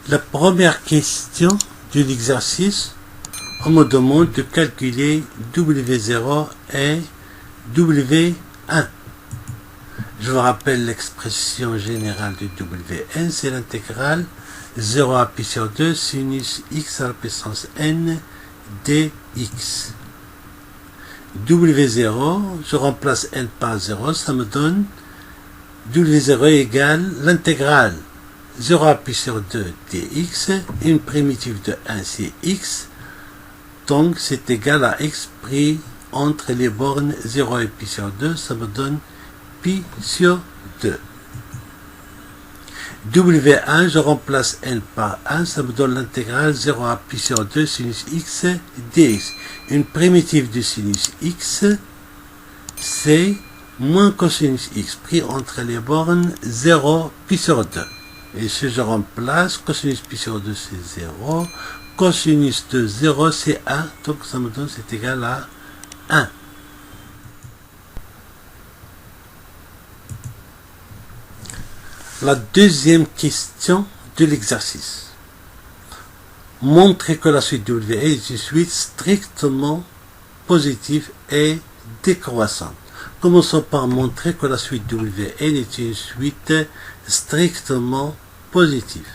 La première question de l'exercice, on me demande de calculer W0 et W1. Je vous rappelle l'expression générale de Wn, c'est l'intégrale 0 à pi sur 2 sinus x à la puissance n dx. W0, je remplace n par 0, ça me donne W0 égale l'intégrale 0 à pi sur 2 dx, une primitive de 1 c'est x, donc c'est égal à x pris entre les bornes 0 et pi sur 2, ça me donne pi sur 2. W1, je remplace n par 1, ça me donne l'intégrale 0 à pi sur 2 sinus x dx. Une primitive de sinus x, c'est moins cosinus x pris entre les bornes 0 pi sur 2. Et si je remplace, cosinus pi sur 2 c'est 0, cosinus de 0 c'est 1, donc ça me donne c'est égal à 1. La deuxième question de l'exercice. Montrer que la suite WN est une suite strictement positive et décroissante. Commençons par montrer que la suite WN est une suite strictement positive.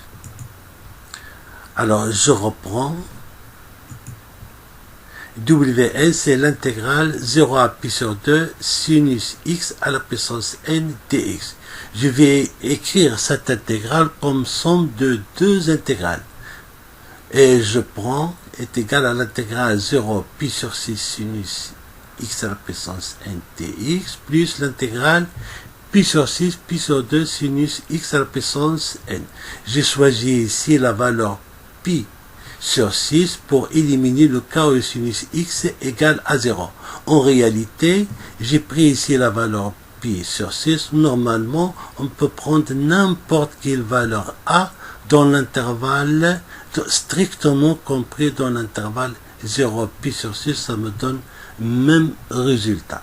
Alors, je reprends. Wn, c'est l'intégrale 0 à pi sur 2 sinus x à la puissance n dx. Je vais écrire cette intégrale comme somme de deux intégrales. Et je prends est égal à l'intégrale 0 pi sur 6 sinus x à la puissance n dx plus l'intégrale pi sur 6 pi sur 2 sinus x à la puissance n. J'ai choisi ici la valeur pi sur 6 pour éliminer le cas où le sinus x est égal à 0. En réalité, j'ai pris ici la valeur pi sur 6. Normalement, on peut prendre n'importe quelle valeur a dans l'intervalle strictement compris dans l'intervalle 0 pi sur 6, ça me donne le même résultat.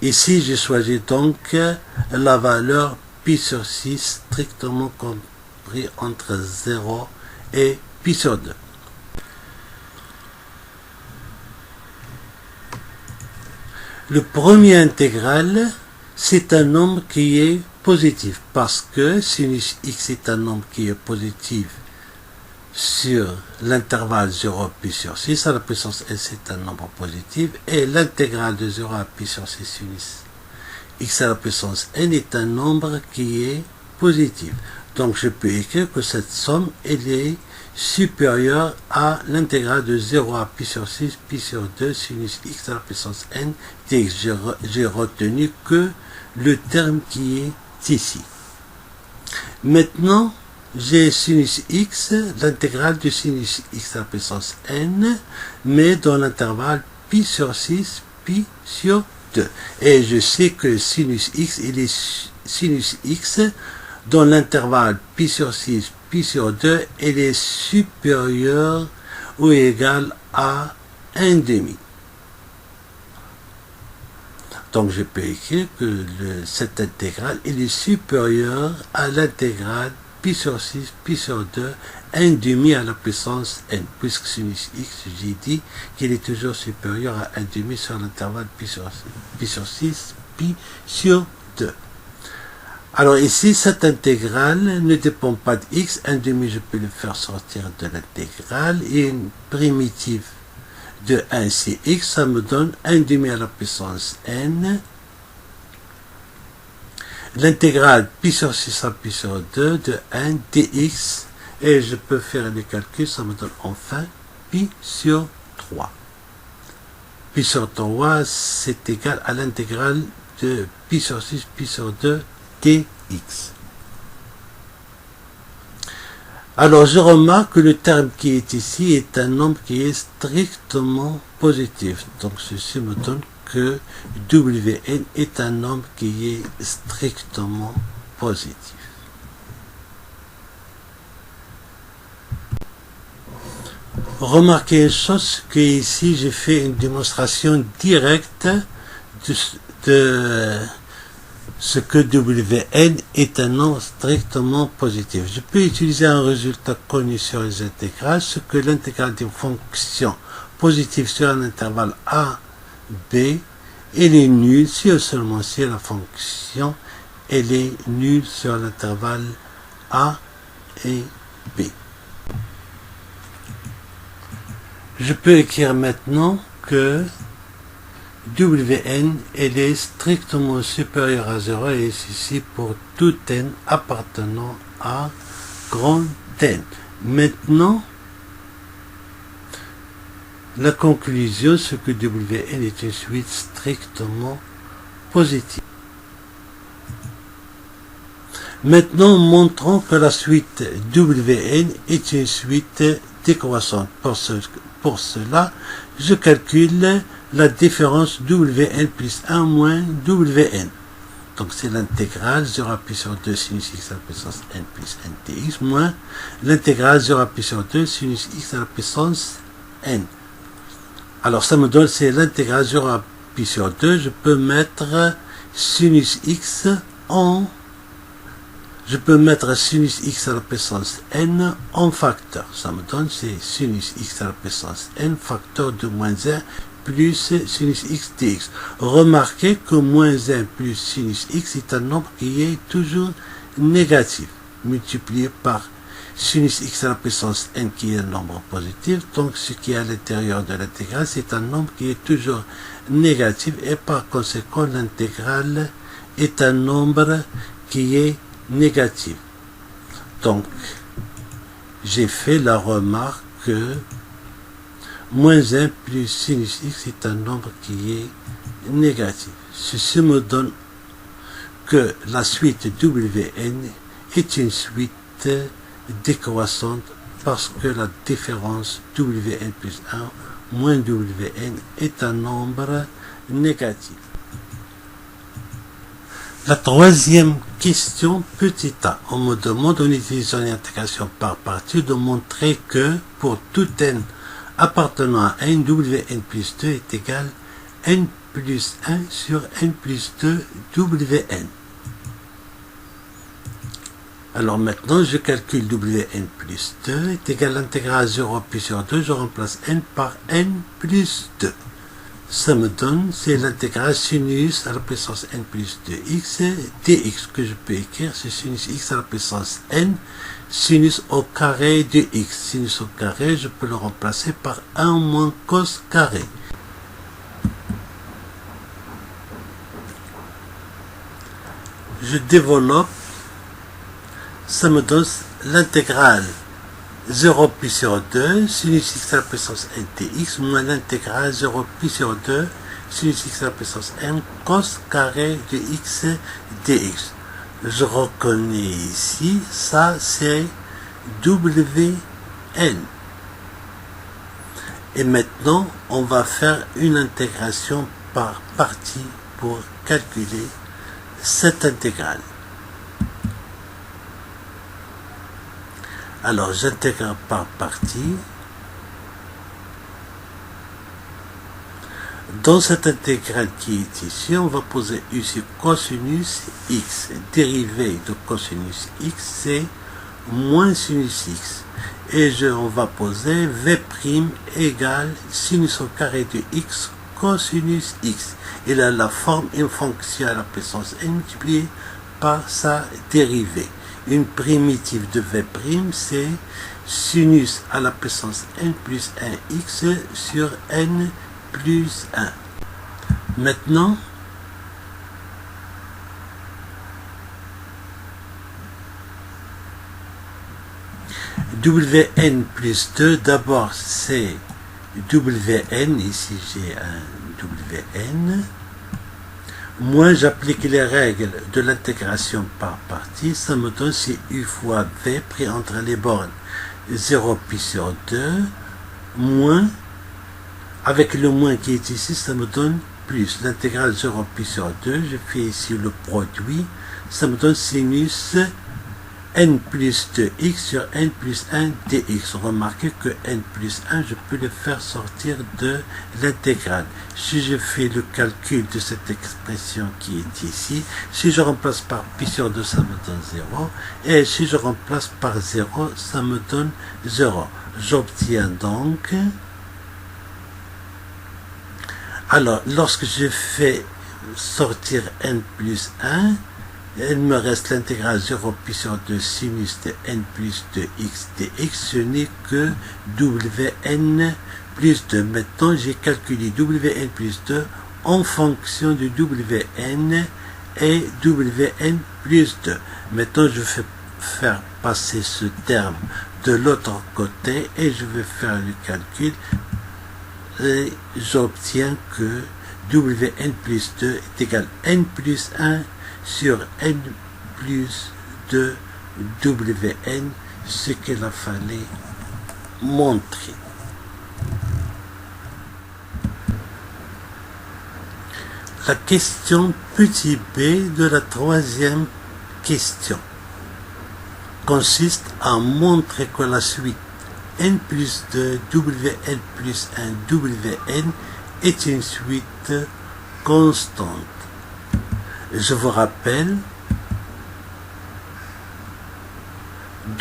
Ici, j'ai choisi donc la valeur pi sur 6 strictement compris entre 0 et pi sur 2. Le premier intégral, c'est un nombre qui est positif parce que sinus x est un nombre qui est positif sur l'intervalle 0 pi sur 6 à la puissance n, c'est un nombre positif, et l'intégrale de 0 à pi sur 6 sinus x à la puissance n est un nombre qui est positif. Donc je peux écrire que cette somme elle est supérieure à l'intégrale de 0 à pi sur 6 pi sur 2 sinus x à la puissance n dx. J'ai retenu que le terme qui est ici. Maintenant, j'ai sinus x, l'intégrale de sinus x à la puissance n, mais dans l'intervalle pi sur 6 pi sur 2. Et je sais que sinus x, il est sinus x dans l'intervalle pi sur 6 pi sur 2, elle est supérieure ou égale à 1,5. Donc je peux écrire que cette intégrale elle est supérieure à l'intégrale pi sur 6 pi sur 2, 1,5 à la puissance n, puisque sinus x, j'ai dit qu'il est toujours supérieur à 1,5 sur l'intervalle pi sur 6 pi sur 2. Alors ici, cette intégrale ne dépend pas de x, 1,5 je peux le faire sortir de l'intégrale, et une primitive de 1 c'est x, ça me donne 1,5 à la puissance n, l'intégrale pi sur 6 à pi sur 2 de 1 dx, et je peux faire les calculs, ça me donne enfin pi sur 3. Pi sur 3, c'est égal à l'intégrale de pi sur 6 pi sur 2 dx. Alors je remarque que le terme qui est ici est un nombre qui est strictement positif. Donc ceci me donne que Wn est un nombre qui est strictement positif. Remarquez une chose, que ici j'ai fait une démonstration directe ce que Wn est un nombre strictement positif. Je peux utiliser un résultat connu sur les intégrales, ce que l'intégrale d'une fonction positive sur un intervalle a, b, elle est nulle si et seulement si la fonction elle est nulle sur l'intervalle a et b. Je peux écrire maintenant que Wn elle est strictement supérieure à 0 et ceci pour tout n appartenant à grand N. Maintenant, la conclusion, c'est que Wn est une suite strictement positive. Maintenant, montrons que la suite Wn est une suite décroissante. Pour cela, je calcule la différence Wn plus 1 moins Wn. Donc c'est l'intégrale 0 à puissance 2 sinus x à la puissance n plus n dx moins l'intégrale 0 à puissance 2 sinus x à la puissance n. Alors ça me donne, c'est l'intégrale 0 à puissance 2, je peux mettre sinus x à la puissance n en facteur. Ça me donne, c'est sinus x à la puissance n facteur de moins 1 plus sinus x dx. Remarquez que moins 1 plus sinus x est un nombre qui est toujours négatif, multiplié par sinus x à la puissance n qui est un nombre positif. Donc ce qui est à l'intérieur de l'intégrale, c'est un nombre qui est toujours négatif et par conséquent l'intégrale est un nombre qui est négatif. Donc j'ai fait la remarque que moins 1 plus sinus x est un nombre qui est négatif. Ceci me donne que la suite Wn est une suite décroissante parce que la différence Wn plus 1 moins Wn est un nombre négatif. La troisième question, petit a, on me demande en utilisant l'intégration par partie de montrer que pour tout n appartenant à n, Wn plus 2 est égal à n plus 1 sur n plus 2 Wn. Alors maintenant, je calcule Wn plus 2 est égal à l'intégrale 0 plus sur 2, je remplace n par n plus 2. Ça me donne, c'est l'intégrale sinus à la puissance n plus 2x dx que je peux écrire, c'est sinus x à la puissance n, sinus au carré de x. Sinus au carré, je peux le remplacer par 1 moins cos carré. Je développe, ça me donne l'intégrale 0 pi sur 2 sinus x à la puissance n dx moins l'intégrale 0 pi sur 2 sinus x à la puissance n cos carré de x dx. Je reconnais ici, ça c'est Wn. Et maintenant, on va faire une intégration par partie pour calculer cette intégrale. Alors, j'intègre par partie. Dans cette intégrale qui est ici, on va poser ici cosinus x. Dérivé de cosinus x, c'est moins sinus x. Et on va poser v' égale sinus au carré de x cosinus x. Il a la forme une fonction à la puissance n multipliée par sa dérivée. Une primitive de v', c'est sinus à la puissance n plus 1x sur n plus 1. Maintenant, Wn plus 2, d'abord c'est Wn, ici j'ai un Wn. Moi, j'applique les règles de l'intégration par partie, ça me donne c'est u fois v pris entre les bornes 0 pi sur 2, moins, avec le moins qui est ici, ça me donne plus. L'intégrale 0 pi sur 2, je fais ici le produit, ça me donne sinus n plus 2x sur n plus 1 dx. Remarquez que n plus 1, je peux le faire sortir de l'intégrale. Si je fais le calcul de cette expression qui est ici, si je remplace par pi sur 2, ça me donne 0. Et si je remplace par 0, ça me donne 0. J'obtiens donc... Alors, lorsque je fais sortir n plus 1, il me reste l'intégrale 0 pi sur 2 sinus de n plus 2x dx. Ce n'est que wn plus 2. Maintenant, j'ai calculé wn plus 2 en fonction de wn et wn plus 2. Maintenant, je vais faire passer ce terme de l'autre côté et je vais faire le calcul et j'obtiens que wn plus 2 est égal à n plus 1 sur n plus 2 wn, ce qu'il a fallu montrer. La question petit b de la troisième question consiste à montrer que la suite n plus 2 wn plus 1 wn est une suite constante. Je vous rappelle,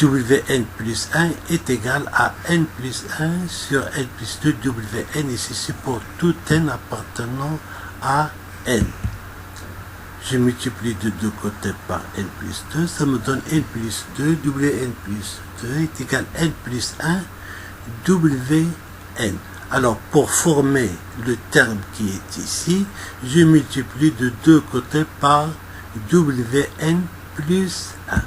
wn plus 1 est égal à n plus 1 sur n plus 2 wn, et ceci pour tout n appartenant à n. Je multiplie de deux côtés par n plus 2, ça me donne n plus 2, wn plus 2 est égal à n plus 1, wn. Alors, pour former le terme qui est ici, je multiplie de deux côtés par wn plus 1.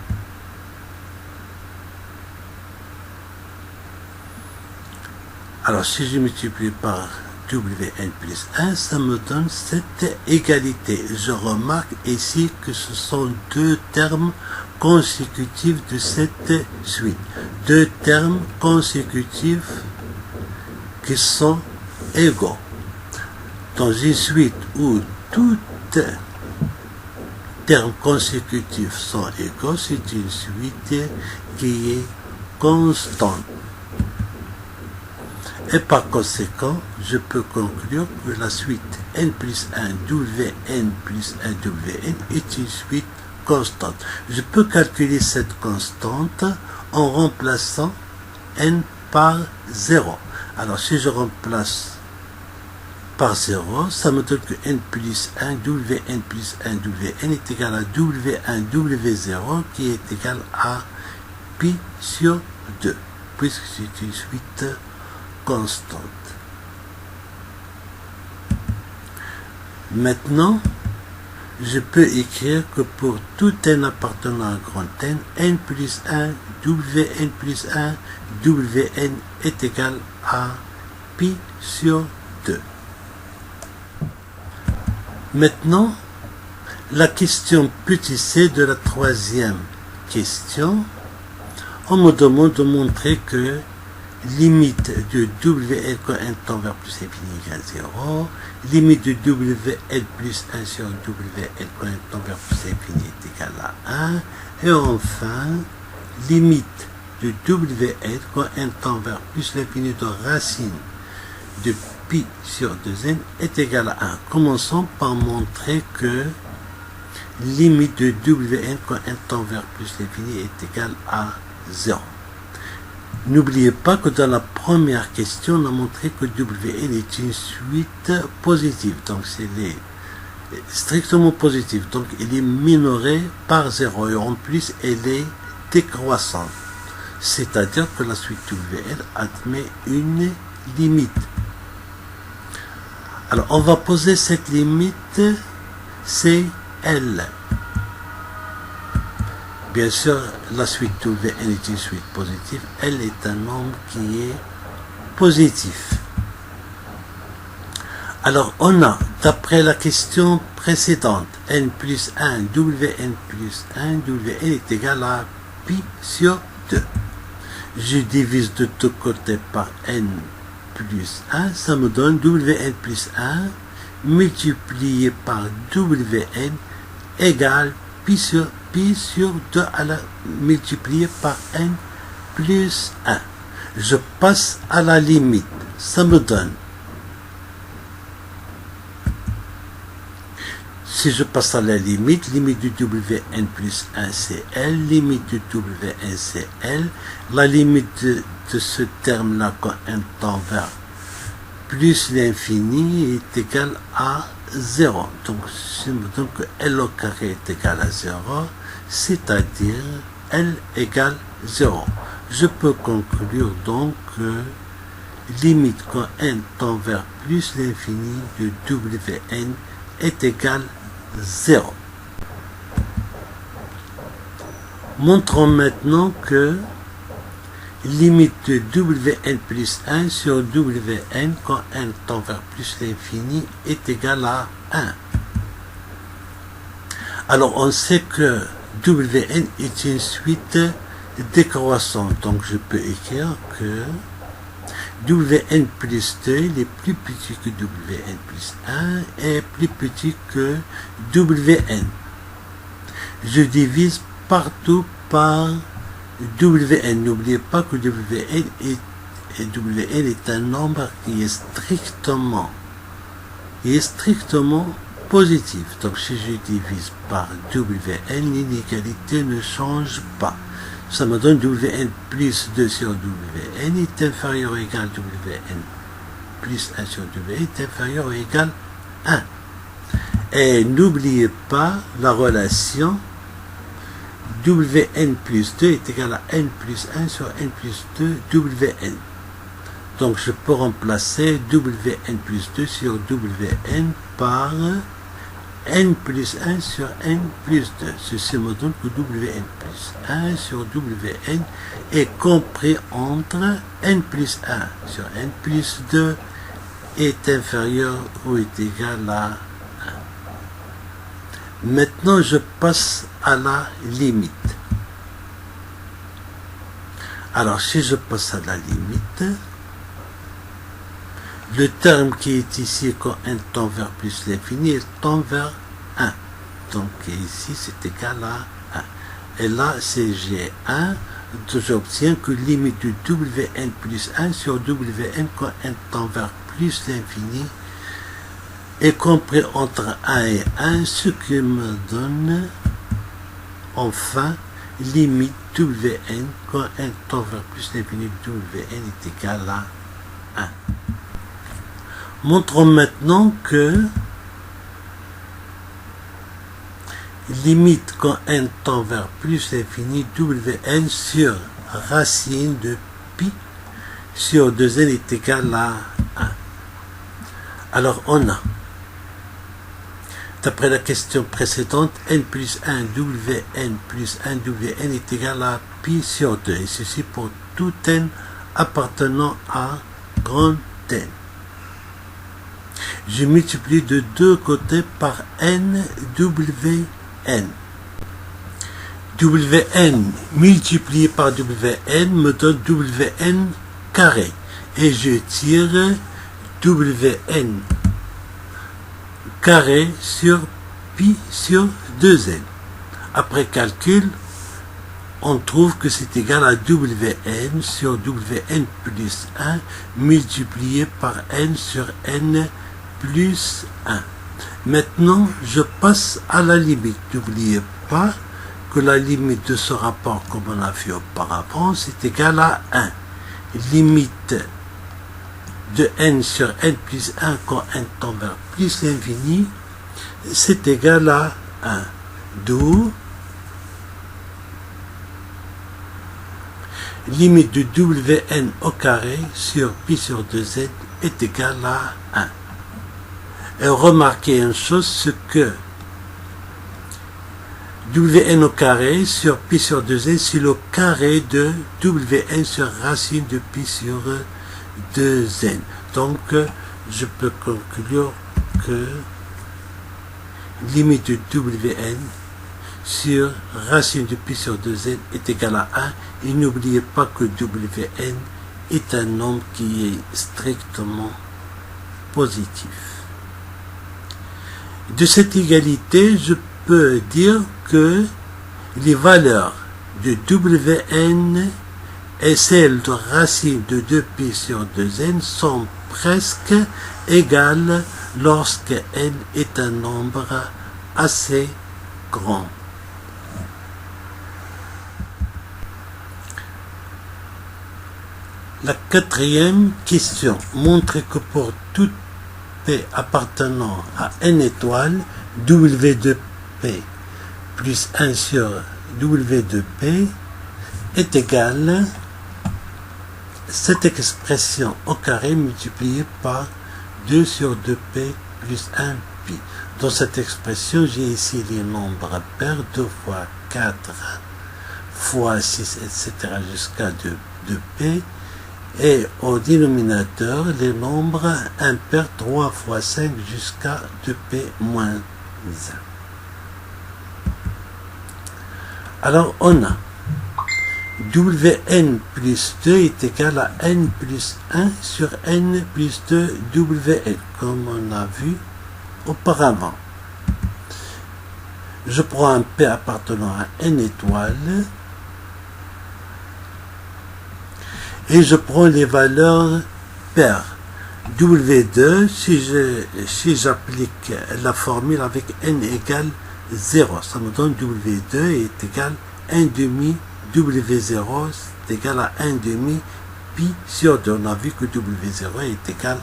Alors, si je multiplie par wn plus 1, ça me donne cette égalité. Je remarque ici que ce sont deux termes consécutifs de cette suite. Deux termes consécutifs qui sont égaux. Dans une suite où tous termes consécutifs sont égaux, c'est une suite qui est constante. Et par conséquent, je peux conclure que la suite n plus 1 wn plus 1 wn est une suite constante. Je peux calculer cette constante en remplaçant n par 0. Alors, si je remplace par 0, ça me donne que n plus 1 wn plus 1 wn est égal à w1 w0 qui est égal à pi sur 2, puisque c'est une suite constante. Maintenant, je peux écrire que pour tout n appartenant à grand N, n plus 1, wn plus 1, wn est égal à pi sur 2. Maintenant, la question petit c de la troisième question, on me demande de montrer que limite de wn quand n tend vers plus infini égale 0, limite de wn plus 1 sur wn quand n tend vers plus infini est égal à 1, et enfin, limite de wn quand n tend vers plus l'infini de racine de pi sur 2n est égal à 1. Commençons par montrer que limite de wn quand n tend vers plus l'infini est égal à 0. N'oubliez pas que dans la première question, on a montré que wn est une suite positive. Donc, c'est strictement positive. Donc, il est minoré par 0. Et en plus, elle est décroissante. C'est-à-dire que la suite wn admet une limite. Alors, on va poser cette limite, c'est L. Bien sûr, la suite wn est une suite positive. L est un nombre qui est positif. Alors, on a, d'après la question précédente, n plus 1, wn plus 1, wn est égal à pi sur 2. Je divise de tous côtés par n plus 1, ça me donne wn plus 1 multiplié par wn égale pi sur pi sur 2 multiplié par n plus 1. Je passe à la limite. Ça me donne. Si je passe à la limite du Wn plus 1 c'est L, limite du Wn c'est L, la limite de ce terme-là quand n tend vers plus l'infini est égal à 0. Donc, je me donne que L au carré est égal à 0, c'est-à-dire L égale 0. Je peux conclure donc que limite quand n tend vers plus l'infini de Wn est égal à 0. Montrons maintenant que limite de Wn plus 1 sur Wn quand n tend vers plus l'infini est égal à 1. Alors on sait que Wn est une suite décroissante, donc je peux écrire que Wn plus 2 est plus petit que Wn plus 1 est plus petit que Wn. Je divise partout par Wn. N'oubliez pas que Wn est un nombre qui est strictement positif. Donc si je divise par Wn, l'inégalité ne change pas. Ça me donne Wn plus 2 sur Wn est inférieur ou égal à Wn plus 1 sur Wn est inférieur ou égal à 1. Et n'oubliez pas la relation Wn plus 2 est égal à n plus 1 sur n plus 2 Wn. Donc je peux remplacer Wn plus 2 sur Wn par n plus 1 sur n plus 2. Ceci me donne que Wn plus 1 sur Wn est compris entre n plus 1 sur n plus 2 est inférieur ou est égal à 1. Maintenant, je passe à la limite. Alors, si je passe à la limite, le terme qui est ici quand n tend vers plus l'infini, il tend vers 1. Donc ici, c'est égal à 1. Et là, c'est G1. J'obtiens que limite du Wn plus 1 sur Wn quand n tend vers plus l'infini est compris entre 1 et 1, ce qui me donne enfin limite Wn quand n tend vers plus l'infini Wn est égal à 1. Montrons maintenant que limite quand n tend vers plus l'infini Wn sur racine de pi sur 2n est égal à 1. Alors on a, d'après la question précédente, n plus 1 Wn plus 1 Wn est égal à pi sur 2. Et ceci pour tout n appartenant à grand n. Je multiplie de deux côtés par n Wn. Wn multiplié par Wn me donne Wn carré. Et je tire Wn carré sur pi sur 2n. Après calcul, on trouve que c'est égal à Wn sur Wn plus 1 multiplié par n sur n plus 1. Maintenant, je passe à la limite. N'oubliez pas que la limite de ce rapport, comme on a vu auparavant, c'est égal à 1. Limite de n sur n plus 1 quand n tend vers plus l'infini, c'est égal à 1. D'où limite de Wn au carré sur pi sur 2n est égal à 1. Et remarquez une chose, c'est que Wn au carré sur pi sur 2n, c'est le carré de Wn sur racine de pi sur 2n. Donc, je peux conclure que limite de Wn sur racine de pi sur 2n est égal à 1. Et n'oubliez pas que Wn est un nombre qui est strictement positif. De cette égalité, je peux dire que les valeurs de Wn et celles de racine de 2pi sur 2n sont presque égales lorsque n est un nombre assez grand. La quatrième question montre que pour tout P appartenant à n étoiles, W de P plus 1 sur W de P est égal à cette expression au carré multipliée par 2 sur 2P plus 1 pi. Dans cette expression, j'ai ici les nombres pairs 2 fois 4 fois 6, etc. jusqu'à 2P. Et au dénominateur, les nombres impairs 3 fois 5 jusqu'à 2P moins 1. Alors, on a Wn plus 2 est égal à n plus 1 sur n plus 2 Wn, comme on a vu auparavant. Je prends un P appartenant à n étoiles et je prends les valeurs paires. W2, si j'applique la formule avec n égale 0, ça me donne W2 est égal à 1 demi W0 est égal à 1 demi pi sur 2. On a vu que W0 est égal à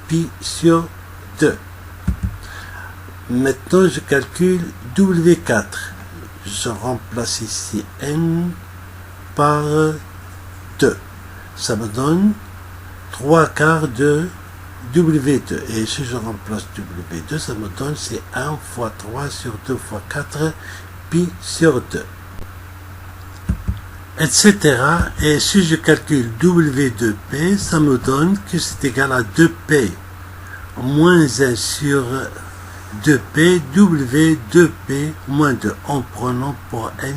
pi sur 2. Maintenant, je calcule W4. Je remplace ici n par 2. Ça me donne 3 quarts de W2. Et si je remplace W2, ça me donne c'est 1 fois 3 sur 2 fois 4 pi sur 2. Etc. Et si je calcule W2P, ça me donne que c'est égal à 2P moins 1 sur 2P, W2P moins 2, en prenant pour n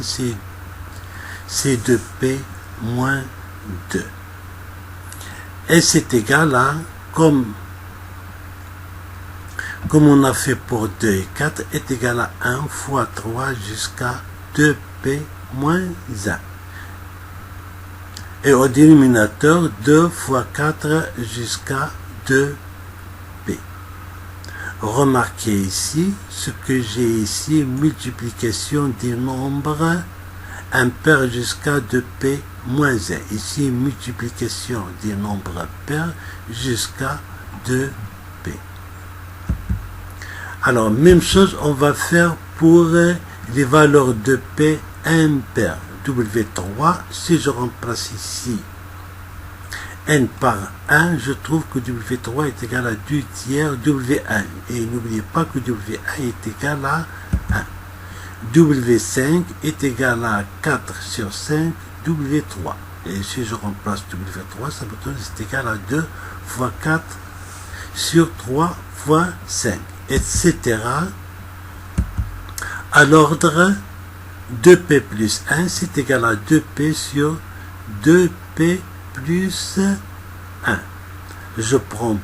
c'est 2P moins 2. Et c'est égal à, comme on a fait pour 2 et 4, est égal à 1 fois 3 jusqu'à 2P moins 1. Et au dénominateur, 2 fois 4 jusqu'à 2P. Remarquez ici, ce que j'ai ici, multiplication des nombres impairs jusqu'à 2P moins 1. Ici, multiplication des nombres pairs jusqu'à 2P. Alors, même chose, on va faire pour les valeurs de P impaires. W3, si je remplace ici n par 1, je trouve que W3 est égal à 2 tiers W1. Et n'oubliez pas que W1 est égal à 1. W5 est égal à 4 sur 5 W3. Et si je remplace W3, ça me donne c'est égal à 2 fois 4 sur 3 fois 5, etc. à l'ordre 2P plus 1, c'est égal à 2P sur 2P plus 1. Je prends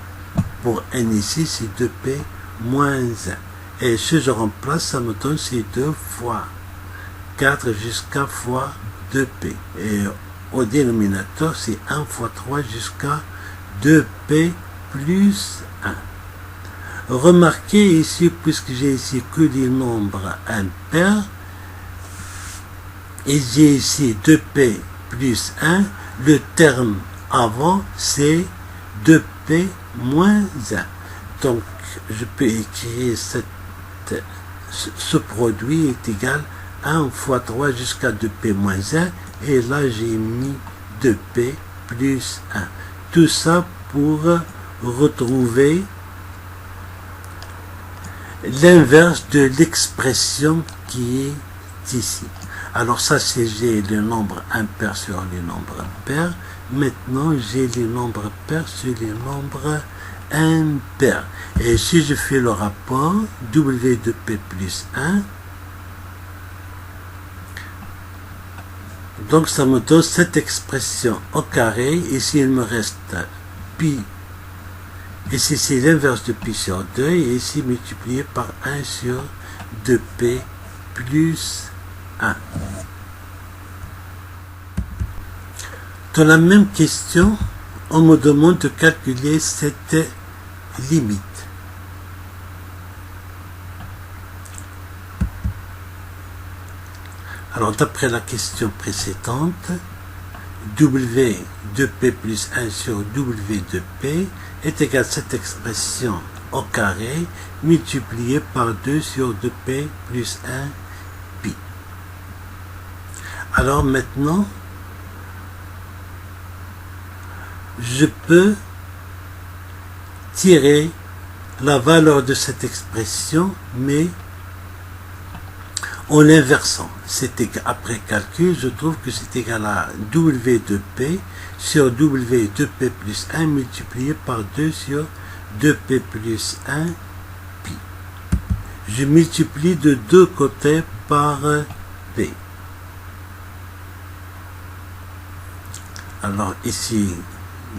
pour n ici, c'est 2P moins 1. Et si je remplace, ça me donne c'est 2 fois 4 jusqu'à fois 2P. Et au dénominateur, c'est 1 fois 3 jusqu'à 2P plus 1. Remarquez ici, puisque j'ai ici que des nombres impairs, et j'ai ici 2P plus 1, le terme avant c'est 2P moins 1. Donc je peux écrire ce produit est égal à 1 fois 3 jusqu'à 2P moins 1, et là j'ai mis 2P plus 1. Tout ça pour retrouver l'inverse de l'expression qui est ici. Alors ça, c'est j'ai les nombres impairs sur les nombres pairs. Maintenant, j'ai les nombres pairs sur les nombres impairs. Et si je fais le rapport, W de P plus 1, donc ça me donne cette expression au carré. Ici, il me reste pi. Ici, c'est l'inverse de pi sur 2. Et ici, multiplié par 1 sur 2P plus 1. Dans la même question, on me demande de calculer cette limite. Alors, d'après la question précédente, W de P plus 1 sur W de P est égal à cette expression au carré multipliée par 2 sur 2P plus 1 pi. Alors maintenant, je peux tirer la valeur de cette expression, mais en l'inversant. Après calcul, je trouve que c'est égal à W de P sur W de P plus 1 multiplié par 2 sur 2P plus 1 pi. Je multiplie de deux côtés par P. Alors ici,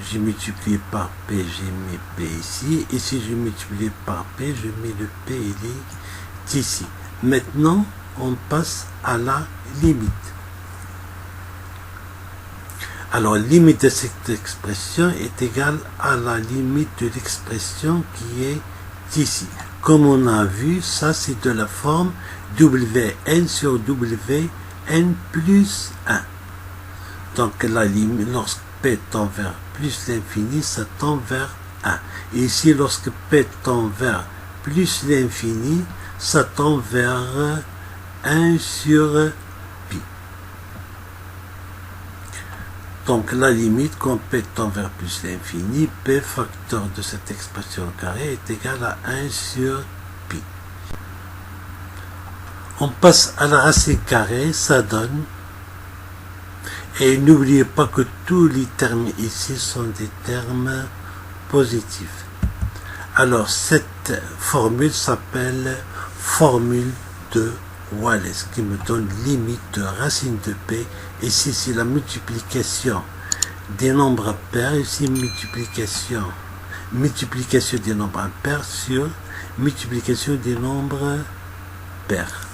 j'ai multiplié par P, j'ai mis P ici. Ici, je multiplie par P, je mets le P, il est ici. Maintenant, on passe à la limite. Alors, limite de cette expression est égale à la limite de l'expression qui est ici. Comme on a vu, ça c'est de la forme Wn sur Wn plus 1. Donc, la limite, lorsque P tend vers plus l'infini, ça tend vers 1. Et ici, lorsque P tend vers plus l'infini, ça tend vers 1 sur pi. Donc la limite, quand P tend vers plus l'infini, P facteur de cette expression au carré est égal à 1 sur pi. On passe à la racine carrée, ça donne. Et n'oubliez pas que tous les termes ici sont des termes positifs. Alors cette formule s'appelle formule de Wallace, qui me donne limite de racine de P. Ici c'est la multiplication des nombres impairs, ici multiplication des nombres impairs sur multiplication des nombres pairs.